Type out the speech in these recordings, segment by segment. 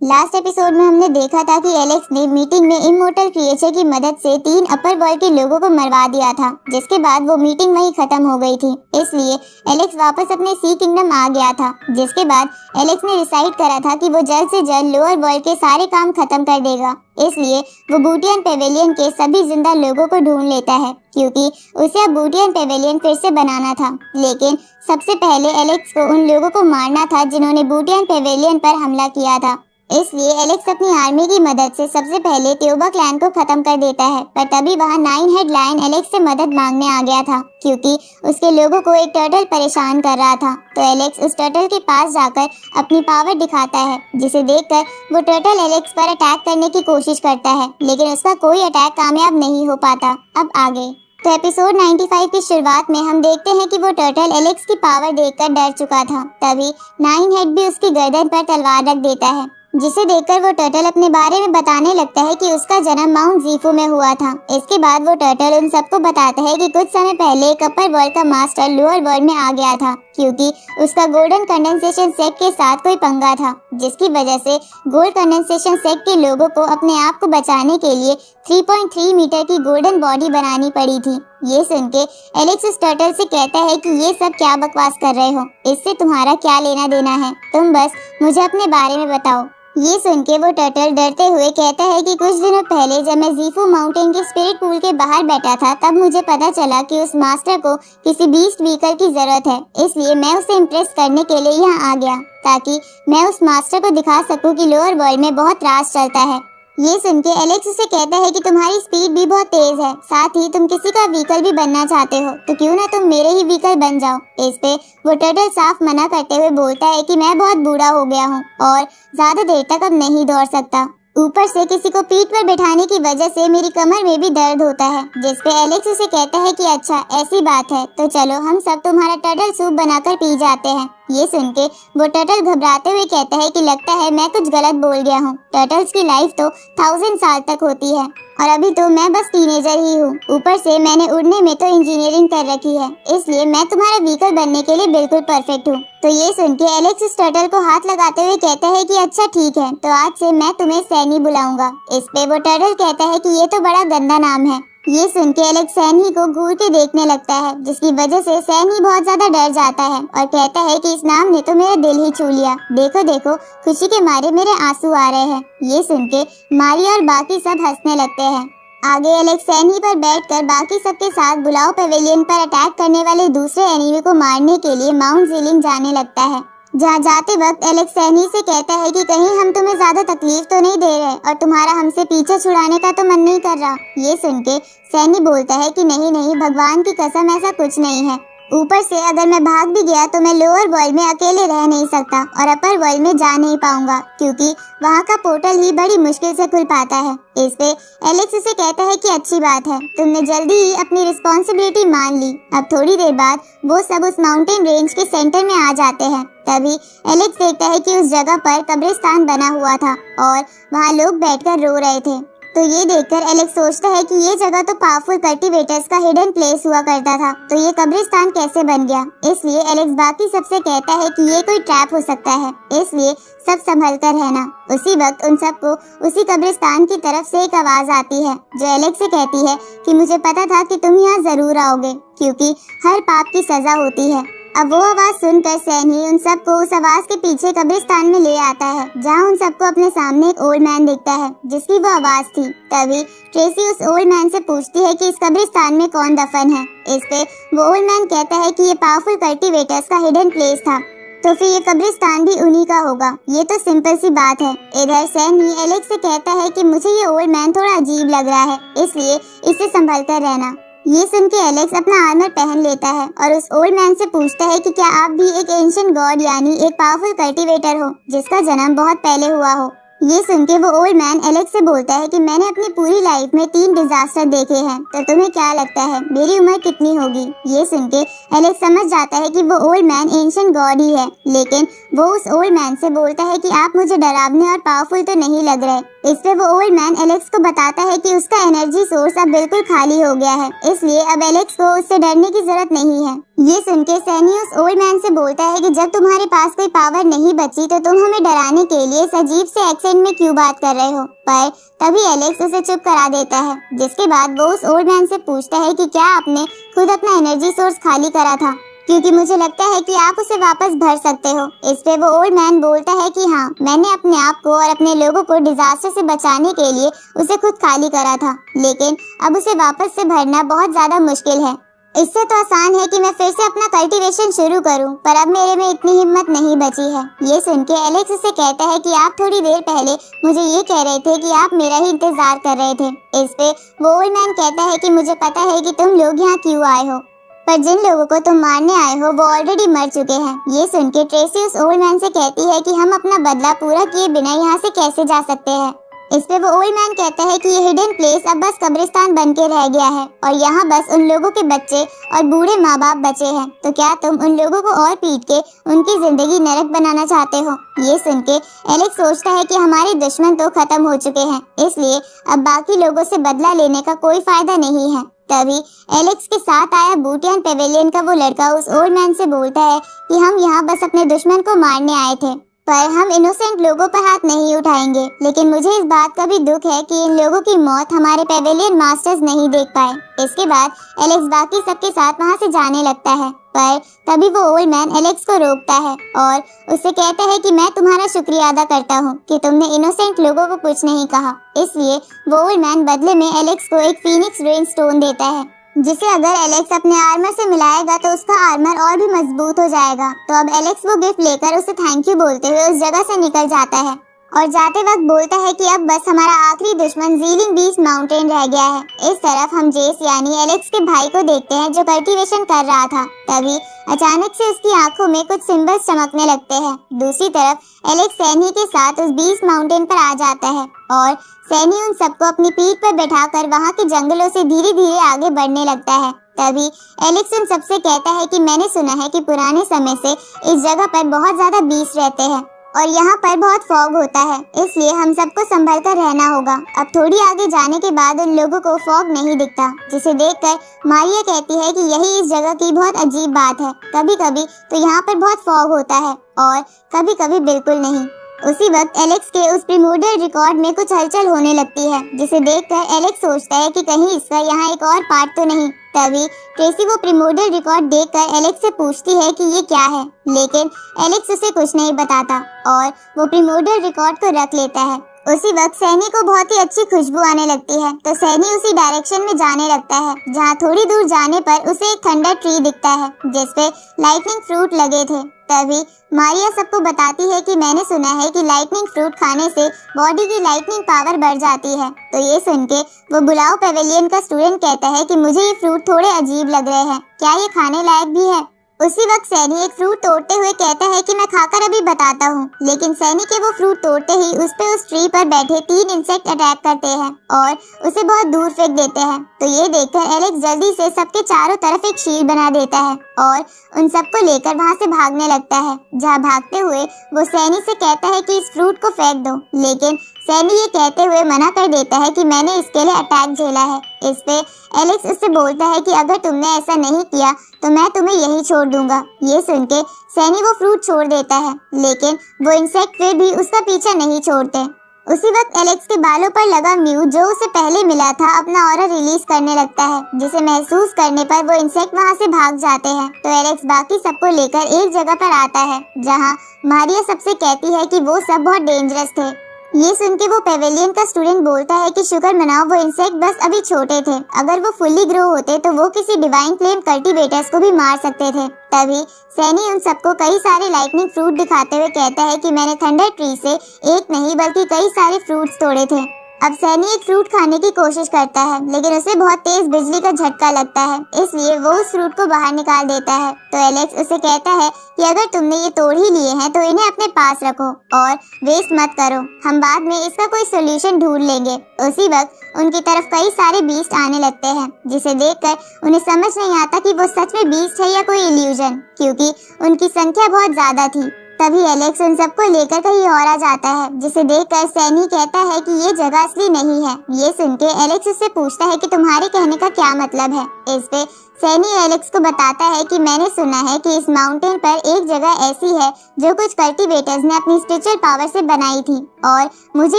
Last episode में हमने देखा था कि एलेक्स ने मीटिंग में इमोर्टल क्रिएचर की मदद से 3 अपर वर्ल्ड के लोगों को मरवा दिया था, जिसके बाद वो मीटिंग वहीं खत्म हो गई थी। इसलिए एलेक्स वापस अपने सी किंगडम आ गया था, जिसके बाद एलेक्स ने डिसाइड करा था कि वो जल्द से जल्द लोअर वर्ल्ड के सारे काम खत्म कर देगा। इसलिए वो बूटियन पेवेलियन के सभी जिंदा लोगों को ढूंढ लेता है, क्योंकि उसे अब बूटियन पेवेलियन फिर से बनाना था। लेकिन सबसे पहले एलेक्स को उन लोगों को मारना था जिन्होंने बूटियन पेवेलियन पर हमला किया था। इसलिए एलेक्स अपनी आर्मी की मदद से सबसे पहले त्योबा क्लैन को खत्म कर देता है, पर तभी वहाँ 9 हेड लायन एलेक्स से मदद मांगने आ गया था, क्योंकि उसके लोगों को एक टर्टल परेशान कर रहा था। तो एलेक्स उस टर्टल के पास जाकर अपनी पावर दिखाता है, जिसे देखकर वो टर्टल एलेक्स पर अटैक करने की कोशिश करता है, लेकिन उसका कोई अटैक कामयाब नहीं हो पाता। अब आगे तो एपिसोड 95 की शुरुआत में हम देखते हैं कि वो टर्टल एलेक्स की पावर देखकर डर चुका था। तभी 9 हेड भी उसकी गर्दन पर तलवार रख देता है, जिसे देखकर वो टर्टल अपने बारे में बताने लगता है कि उसका जन्म माउंट जीफू में हुआ था। इसके बाद वो टर्टल उन सबको बताता है कि कुछ समय पहले एक अपर वर्ल्ड का मास्टर लोअर वर्ल्ड में आ गया था, क्योंकि उसका गोल्डन कंडेंसेशन सेक्ट के साथ कोई पंगा था, जिसकी वजह से गोल्ड कंडेंसेशन सेक्ट के लोगों को अपने आप को बचाने के लिए 3.3 मीटर की गोल्डन बॉडी बनानी पड़ी थी। ये सुन के एलेक्स उस टर्टल से कहता है कि ये सब क्या बकवास कर रहे हो, इससे तुम्हारा क्या लेना देना है, तुम बस मुझे अपने बारे में बताओ। ये सुन के वो टर्टल डरते हुए कहता है कि कुछ दिनों पहले जब मैं जीफू माउंटेन के स्पिरिट पूल के बाहर बैठा था, तब मुझे पता चला कि उस मास्टर को किसी बीस्ट व्हीकल की जरूरत है। इसलिए मैं उसे इम्प्रेस करने के लिए यहाँ आ गया, ताकि मैं उस मास्टर को दिखा सकूं कि लोअर वर्ल्ड में बहुत राज चलता है। ये सुन के एलेक्स उसे कहता है कि तुम्हारी स्पीड भी बहुत तेज है, साथ ही तुम किसी का व्हीकल भी बनना चाहते हो, तो क्यों ना तुम मेरे ही व्हीकल बन जाओ। इस पे वो टर्टल साफ मना करते हुए बोलता है कि मैं बहुत बूढ़ा हो गया हूँ और ज्यादा देर तक अब नहीं दौड़ सकता। ऊपर से किसी को पीठ पर बिठाने की वजह से मेरी कमर में भी दर्द होता है। जिस पे एलेक्स उसे कहता है कि अच्छा ऐसी बात है, तो चलो हम सब तुम्हारा टर्टल सूप बनाकर पी जाते हैं। ये सुन के वो टर्टल घबराते हुए कहता है कि लगता है मैं कुछ गलत बोल गया हूँ। टर्टल्स की लाइफ तो 1000 साल तक होती है और अभी तो मैं बस टीनेजर ही हूँ। ऊपर से मैंने उड़ने में तो इंजीनियरिंग कर रखी है, इसलिए मैं तुम्हारा व्हीकल बनने के लिए बिल्कुल परफेक्ट हूँ। तो ये सुन के एलेक्स इस टर्टल को हाथ लगाते हुए कहता है कि अच्छा ठीक है, तो आज से मैं तुम्हें सैनी बुलाऊंगा। इस पे वो टर्टल कहता है कि ये तो बड़ा गंदा नाम है। ये सुन के एलेक्स सैनी को घूर के देखने लगता है, जिसकी वजह से सैनी बहुत ज्यादा डर जाता है और कहता है कि इस नाम ने तो मेरा दिल ही छू लिया। देखो देखो, खुशी के मारे मेरे आंसू आ रहे हैं। ये सुन के मारिया और बाकी सब हंसने लगते हैं। आगे एलेक्स सैनी पर बैठकर बाकी सबके साथ बुलाओ पेवेलियन पर अटैक करने वाले दूसरे एनिमी को मारने के लिए माउंट जीलिंग जाने लगता है। जहाँ जाते वक्त एलेक्स सैनी से कहता है कि कहीं हम तुम्हें ज्यादा तकलीफ तो नहीं दे रहे और तुम्हारा हमसे पीछे छुड़ाने का तो मन नहीं कर रहा। ये सुन के सैनी बोलता है कि नहीं नहीं, भगवान की कसम ऐसा कुछ नहीं है। ऊपर से अगर मैं भाग भी गया तो मैं लोअर वर्ल्ड में अकेले रह नहीं सकता और अपर वर्ल्ड में जा नहीं पाऊंगा, क्योंकि वहाँ का पोर्टल ही बड़ी मुश्किल से खुल पाता है। इस पे एलेक्स उसे कहता है कि अच्छी बात है, तुमने जल्दी ही अपनी रिस्पॉन्सिबिलिटी मान ली। अब थोड़ी देर बाद वो सब उस माउंटेन रेंज के सेंटर में आ जाते हैं। तभी एलेक्स देखता है कि उस जगह पर कब्रिस्तान बना हुआ था और वहाँ लोग बैठकर रो रहे थे। तो ये देखकर एलेक्स सोचता है कि ये जगह तो पावरफुल कल्टीवेटर्स का हिडन प्लेस हुआ करता था, तो ये कब्रिस्तान कैसे बन गया। इसलिए एलेक्स बाकी सबसे कहता है कि ये कोई ट्रैप हो सकता है, इसलिए सब संभल कर रहना। उसी वक्त उन सबको उसी कब्रिस्तान की तरफ से एक आवाज आती है, जो एलेक्स से कहती है कि मुझे पता था कि तुम यहाँ जरूर आओगे, क्योंकि हर पाप की सजा होती है। अब वो आवाज सुनकर सैनी उन सबको उस आवाज के पीछे कब्रिस्तान में ले आता है, जहाँ उन सबको अपने सामने एक ओल्ड मैन दिखता है जिसकी वो आवाज थी। तभी ट्रेसी उस ओल्ड मैन से पूछती है कि इस कब्रिस्तान में कौन दफन है। इस पे वो ओल्ड मैन कहता है कि ये पावरफुल कल्टीवेटर्स का हिडन प्लेस था, तो फिर ये कब्रिस्तान भी उन्हीं का होगा। ये तो सिंपल सी बात है। इधर सैनी एलेक्स से कहता है कि मुझे ये ओल्ड मैन थोड़ा अजीब लग रहा है, इसलिए इसे संभल कर रहना। ये सुन के एलेक्स अपना आर्मर पहन लेता है और उस ओल्ड मैन से पूछता है कि क्या आप भी एक एंशिएंट गॉड यानी एक पावरफुल कल्टीवेटर हो जिसका जन्म बहुत पहले हुआ हो। ये सुन के वो ओल्ड मैन एलेक्स से बोलता है कि मैंने अपनी पूरी लाइफ में 3 डिजास्टर देखे हैं, तो तुम्हें क्या लगता है मेरी उम्र कितनी होगी। ये सुन के एलेक्स समझ जाता है कि वो ओल्ड मैन एंशिएंट गॉड ही है, लेकिन वो उस ओल्ड मैन से बोलता है कि आप मुझे डरावने और पावरफुल तो नहीं लग रहे। इस पे वो ओल्ड मैन एलेक्स को बताता है कि उसका एनर्जी सोर्स अब बिल्कुल खाली हो गया है, इसलिए अब एलेक्स को उससे डरने की जरूरत नहीं है। ये सुन के सैनी उस ओल्ड मैन से बोलता है कि जब तुम्हारे पास कोई पावर नहीं बची तो तुम हमें डराने के लिए इस अजीब से एक्सेंट में क्यों बात कर रहे हो। पर तभी एलेक्स उसे चुप करा देता है, जिसके बाद वो उस ओल्ड मैन से पूछता है कि क्या आपने खुद अपना एनर्जी सोर्स खाली करा था, क्योंकि मुझे लगता है कि आप उसे वापस भर सकते हो। इस पे वो ओल्ड मैन बोलता है कि हाँ, मैंने अपने आप को और अपने लोगों को डिजास्टर से बचाने के लिए उसे खुद खाली करा था, लेकिन अब उसे वापस से भरना बहुत ज्यादा मुश्किल है। इससे तो आसान है कि मैं फिर से अपना कल्टीवेशन शुरू करूं, पर अब मेरे में इतनी हिम्मत नहीं बची है। ये सुन के एलेक्स उसे कहता है कि आप थोड़ी देर पहले मुझे ये कह रहे थे कि आप मेरा ही इंतजार कर रहे थे। इस पे वो ओल्ड मैन कहता है कि मुझे पता है कि तुम लोग यहाँ क्यों आए हो, पर जिन लोगों को तुम मारने आए हो वो ऑलरेडी मर चुके हैं। ये सुन के ट्रेसी उस ओल्ड मैन से कहती है कि हम अपना बदला पूरा किए बिना यहाँ से कैसे जा सकते हैं। इस पे वो ओल्ड मैन कहता है कि ये हिडन प्लेस अब बस कब्रिस्तान बन के रह गया है और यहाँ बस उन लोगों के बच्चे और बूढ़े माँ बाप बचे हैं। तो क्या तुम उन लोगों को और पीट के उनकी जिंदगी नरक बनाना चाहते हो। ये सुन के एलेक्स सोचता है कि हमारे दुश्मन तो खत्म हो चुके हैं, इसलिए अब बाकी लोगों से बदला लेने का कोई फायदा नहीं है। तभी एलेक्स के साथ आया बूटियन पेवेलियन का वो लड़का उस ओल्ड मैन से बोलता है कि हम यहाँ बस अपने दुश्मन को मारने आए थे, पर हम इनोसेंट लोगों पर हाथ नहीं उठाएंगे। लेकिन मुझे इस बात का भी दुख है कि इन लोगों की मौत हमारे पेवेलियन मास्टर्स नहीं देख पाए। इसके बाद एलेक्स बाकी सबके साथ वहां से जाने लगता है, पर तभी वो ओल्ड मैन एलेक्स को रोकता है और उससे कहता है कि मैं तुम्हारा शुक्रिया अदा करता हूँ कि तुमने इनोसेंट लोगों को कुछ नहीं कहा। इसलिए वो ओल्ड मैन बदले में एलेक्स को एक फीनिक्स रेन स्टोन देता है, जिसे अगर एलेक्स अपने आर्मर से मिलाएगा तो उसका आर्मर और भी मजबूत हो जाएगा। तो अब एलेक्स वो गिफ्ट लेकर उसे थैंक यू बोलते हुए उस जगह से निकल जाता है और जाते वक्त बोलता है कि अब बस हमारा आखिरी दुश्मन ज़ीलिंग बीस्ट माउंटेन रह गया है। इस तरफ हम जेस यानी एलेक्स के भाई को देखते हैं जो कल्टीवेशन कर रहा था। तभी अचानक से उसकी आंखों में कुछ सिंबल्स चमकने लगते हैं। दूसरी तरफ एलेक्स सैनी के साथ उस बीस्ट माउंटेन पर आ जाता है और सैनी उन सबको अपनी पीठ पर बैठाकर वहां के जंगलों से धीरे धीरे आगे बढ़ने लगता है। तभी एलेक्स उन सबसे कहता है कि मैंने सुना है कि पुराने समय से इस जगह पर बहुत ज्यादा बीस्ट रहते हैं और यहाँ पर बहुत फॉग होता है, इसलिए हम सबको संभल कर रहना होगा। अब थोड़ी आगे जाने के बाद उन लोगों को फॉग नहीं दिखता, जिसे देखकर मारिया कहती है कि यही इस जगह की बहुत अजीब बात है। कभी कभी तो यहाँ पर बहुत फॉग होता है और कभी कभी बिल्कुल नहीं। उसी वक्त एलेक्स के उस प्रिमोर्डियल रिकॉर्ड में कुछ हलचल होने लगती है, जिसे देखकर एलेक्स सोचता है कि कहीं इसका यहाँ एक और पार्ट तो नहीं। तभी ट्रेसी वो प्रिमोर्डियल रिकॉर्ड देखकर एलेक्स से पूछती है कि ये क्या है, लेकिन एलेक्स उसे कुछ नहीं बताता और वो प्रिमोर्डियल रिकॉर्ड को रख लेता है। उसी वक्त सैनी को बहुत ही अच्छी खुशबू आने लगती है, तो सैनी उसी डायरेक्शन में जाने लगता है, जहाँ थोड़ी दूर जाने पर उसे एक थंडर ट्री दिखता है जिसपे लाइटनिंग फ्रूट लगे थे। तभी मारिया सबको बताती है कि मैंने सुना है कि लाइटनिंग फ्रूट खाने से बॉडी की लाइटनिंग पावर बढ़ जाती है। तो ये सुन के वो बुलाओ पेवेलियन का स्टूडेंट कहता है कि मुझे ये फ्रूट थोड़े अजीब लग रहे हैं, क्या ये खाने लायक भी है। उसी वक्त सैनी एक फ्रूट तोड़ते हुए कहता है कि मैं खाकर अभी बताता हूँ, लेकिन सैनी के वो फ्रूट तोड़ते ही उस ट्री पर बैठे 3 इंसेक्ट अटैक करते हैं और उसे बहुत दूर फेंक देते हैं। तो ये देखकर एलेक्स जल्दी से सबके चारों तरफ एक शील्ड बना देता है और उन सबको लेकर वहाँ से भागने लगता है। जहाँ भागते हुए वो सैनी से कहता है कि इस फ्रूट को फेंक दो, लेकिन सैनी ये कहते हुए मना कर देता है कि मैंने इसके लिए अटैक झेला है। इस पे एलेक्स उससे बोलता है कि अगर तुमने ऐसा नहीं किया तो मैं तुम्हें यही छोड़ दूंगा। ये सुन के सैनी वो फ्रूट छोड़ देता है, लेकिन वो इंसेक्ट फिर भी उसका पीछा नहीं छोड़ते। उसी वक्त एलेक्स के बालों पर लगा म्यू जो उसे पहले मिला था अपना ऑरा रिलीज करने लगता है, जिसे महसूस करने पर वो इंसेक्ट वहां से भाग जाते हैं। तो एलेक्स बाकी सबको लेकर एक जगह पर आता है जहां मारिया सबसे कहती है कि वो सब बहुत डेंजरस थे। ये सुन के वो पेवेलियन का स्टूडेंट बोलता है कि शुक्र मनाओ वो इंसेक्ट बस अभी छोटे थे, अगर वो फुल्ली ग्रो होते तो वो किसी डिवाइन फ्लेम कल्टीवेटर्स को भी मार सकते थे। तभी सैनी उन सबको कई सारे लाइटनिंग फ्रूट दिखाते हुए कहता है कि मैंने थंडर ट्री से एक नहीं बल्कि कई सारे फ्रूट्स तोड़े थे। अब सैनी एक फ्रूट खाने की कोशिश करता है, लेकिन उसे बहुत तेज बिजली का झटका लगता है, इसलिए वो उस फ्रूट को बाहर निकाल देता है। तो एलेक्स उसे कहता है कि अगर तुमने ये तोड़ ही लिए हैं तो इन्हें अपने पास रखो और वेस्ट मत करो, हम बाद में इसका कोई सोल्यूशन ढूंढ लेंगे। उसी वक्त उनकी तरफ कई सारे बीस्ट आने लगते हैं, जिसे देखकर उन्हें समझ नहीं आता कि वो सच में बीस्ट है या कोई इल्यूजन, क्योंकि उनकी संख्या बहुत ज्यादा थी। तभी एलेक्स उन सबको लेकर कहीं और आ जाता है, जिसे देखकर सैनी कहता है कि ये जगह असली नहीं है। ये सुन के एलेक्स उससे पूछता है कि तुम्हारे कहने का क्या मतलब है। इस पे सैनी एलेक्स को बताता है कि मैंने सुना है कि इस माउंटेन पर एक जगह ऐसी है जो कुछ कल्टीवेटर्स ने अपनी स्पिरिचुअल पावर से बनाई थी और मुझे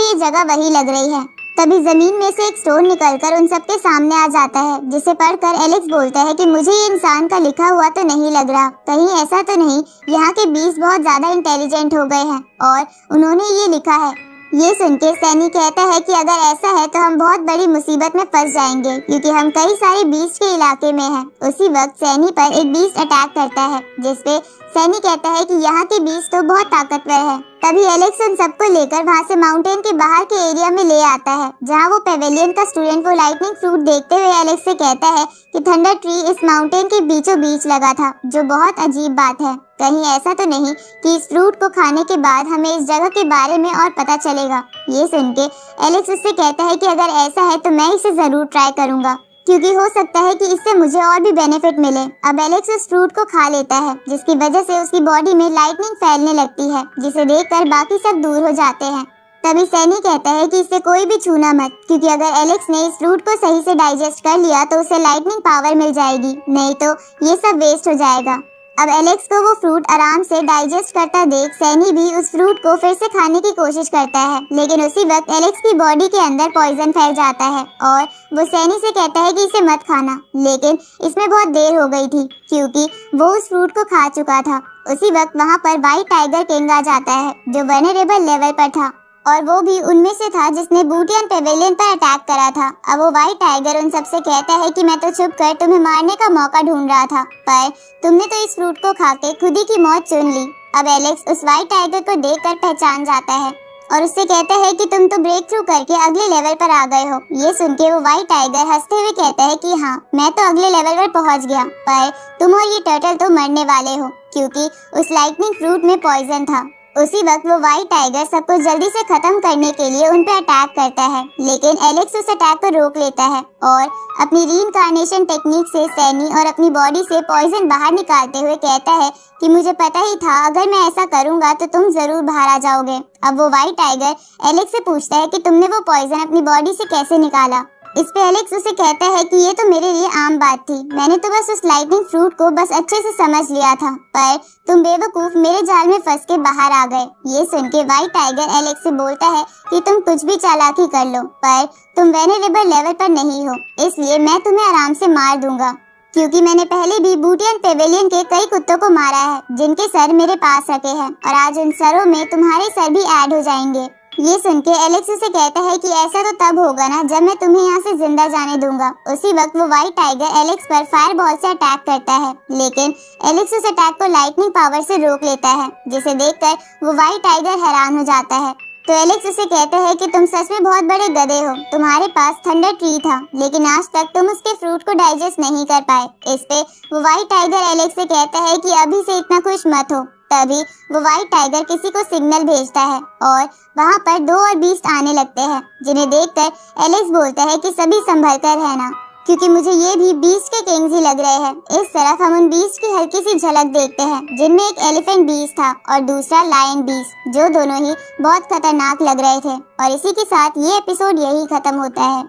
ये जगह वही लग रही है। तभी जमीन में से एक स्टोन निकलकर उन सबके सामने आ जाता है, जिसे पढ़कर एलेक्स बोलता है कि मुझे ये इंसान का लिखा हुआ तो नहीं लग रहा, कहीं ऐसा तो नहीं यहाँ के बीस्ट बहुत ज्यादा इंटेलिजेंट हो गए हैं और उन्होंने ये लिखा है। ये सुन के सैनी कहता है कि अगर ऐसा है तो हम बहुत बड़ी मुसीबत में फंस जाएंगे, क्योंकि हम कई सारे बीस्ट के इलाके में हैं। उसी वक्त सैनी पर एक बीस्ट अटैक करता है, जिसपे सैनी कहता है कि यहाँ के बीस्ट तो बहुत ताकतवर है। तभी एलेक्स उन सबको लेकर वहाँ से माउंटेन के बाहर के एरिया में ले आता है, जहाँ वो पेवेलियन का स्टूडेंट वो लाइटनिंग फ्रूट देखते हुए एलेक्स से कहता है कि थंडर ट्री इस माउंटेन के बीचों बीच लगा था, जो बहुत अजीब बात है। कहीं ऐसा तो नहीं कि इस फ्रूट को खाने के बाद हमें इस जगह के बारे में और पता चलेगा। ये सुन के एलेक्स उससे कहता है कि अगर ऐसा है तो मैं इसे जरूर ट्राई करूंगा, क्योंकि हो सकता है कि इससे मुझे और भी बेनिफिट मिले। अब एलेक्स उस फ्रूट को खा लेता है, जिसकी वजह से उसकी बॉडी में लाइटनिंग फैलने लगती है, जिसे देखकर बाकी सब दूर हो जाते हैं। तभी सैनी कहता है कि इसे कोई भी छूना मत, क्योंकि अगर एलेक्स ने इस फ्रूट को सही से डाइजेस्ट कर लिया तो उसे लाइटनिंग पावर मिल जाएगी, नहीं तो ये सब वेस्ट हो जाएगा। अब एलेक्स को वो फ्रूट आराम से डाइजेस्ट करता देख सैनी भी उस फ्रूट को फिर से खाने की कोशिश करता है, लेकिन उसी वक्त एलेक्स की बॉडी के अंदर पॉइजन फैल जाता है और वो सैनी से कहता है कि इसे मत खाना, लेकिन इसमें बहुत देर हो गई थी क्योंकि वो उस फ्रूट को खा चुका था। उसी वक्त वहाँ पर व्हाइट टाइगर किंग आ जाता है, जो वनरेबल लेवल पर था और वो भी उनमें से था जिसने बूटियन पेवेलियन पर अटैक करा था। अब वो व्हाइट टाइगर उन सबसे कहता है कि मैं तो छुप कर तुम्हें मारने का मौका ढूंढ रहा था, पर तुमने तो इस फ्रूट को खाके खुद ही की मौत चुन ली। अब एलेक्स उस व्हाइट टाइगर को देखकर पहचान जाता है और उससे कहता है कि तुम तो ब्रेक थ्रू करके अगले लेवल पर आ गए हो। ये सुन के वो व्हाइट टाइगर हंसते हुए कहता है कि हाँ, मैं तो अगले लेवल पर पहुंच गया, पर तुम और ये टर्टल तो मरने वाले हो, क्योंकि उस लाइटनिंग फ्रूट में पॉइजन था। उसी वक्त वो व्हाइट टाइगर सबको जल्दी से खत्म करने के लिए उन पर अटैक करता है, लेकिन एलेक्स उस अटैक को रोक लेता है और अपनी रीइंकार्नेशन टेक्निक से सैनी और अपनी बॉडी से पॉइजन बाहर निकालते हुए कहता है कि मुझे पता ही था अगर मैं ऐसा करूंगा तो तुम जरूर बाहर आ जाओगे। अब वो व्हाइट टाइगर एलेक्स से पूछता है कि तुमने वो पॉइजन अपनी बॉडी से कैसे निकाला। इस पे एलेक्स उसे कहता है कि ये तो मेरे लिए आम बात थी, मैंने तो बस उस लाइटनिंग फ्रूट को बस अच्छे से समझ लिया था, पर तुम बेवकूफ मेरे जाल में फंस के बाहर आ गए। ये सुन के व्हाइट टाइगर एलेक्स से बोलता है कि तुम कुछ भी चालाकी कर लो, पर तुम वेनेरेबल लेवल पर नहीं हो, इसलिए मैं तुम्हें आराम से मार दूंगा, क्योंकि मैंने पहले भी बूटियन पेवेलियन के कई कुत्तों को मारा है जिनके सर मेरे पास रखे हैं, और आज उन सरों में तुम्हारे सर भी ऐड हो जाएंगे। ये सुन के एलेक्स उसे कहता है कि ऐसा तो तब होगा ना जब मैं तुम्हें यहाँ से जिंदा जाने दूंगा। उसी वक्त वो व्हाइट टाइगर एलेक्स पर फायर बॉल से अटैक करता है, लेकिन एलेक्स उस अटैक को लाइटनिंग पावर से रोक लेता है, जिसे देखकर वो व्हाइट टाइगर हैरान हो जाता है। तो एलेक्स उसे कहता है कि तुम सच में बहुत बड़े गधे हो, तुम्हारे पास थंडर ट्री था लेकिन आज तक तुम उसके फ्रूट को डाइजेस्ट नहीं कर पाए। इस पे वो व्हाइट टाइगर एलेक्स से कहता है कि अभी से इतना खुश मत हो। तभी वो व्हाइट टाइगर किसी को सिग्नल भेजता है और वहाँ पर 2 और बीस्ट आने लगते हैं, जिन्हें देखकर एलेक्स बोलता है कि सभी संभल कर रहना, क्योंकि मुझे ये भी बीस्ट के किंग्स ही लग रहे हैं। इस तरफ हम उन बीस्ट की हल्की सी झलक देखते हैं, जिनमें एक एलिफेंट बीस्ट था और दूसरा लायन बीस्ट, जो दोनों ही बहुत खतरनाक लग रहे थे। और इसी के साथ ये एपिसोड यही खत्म होता है।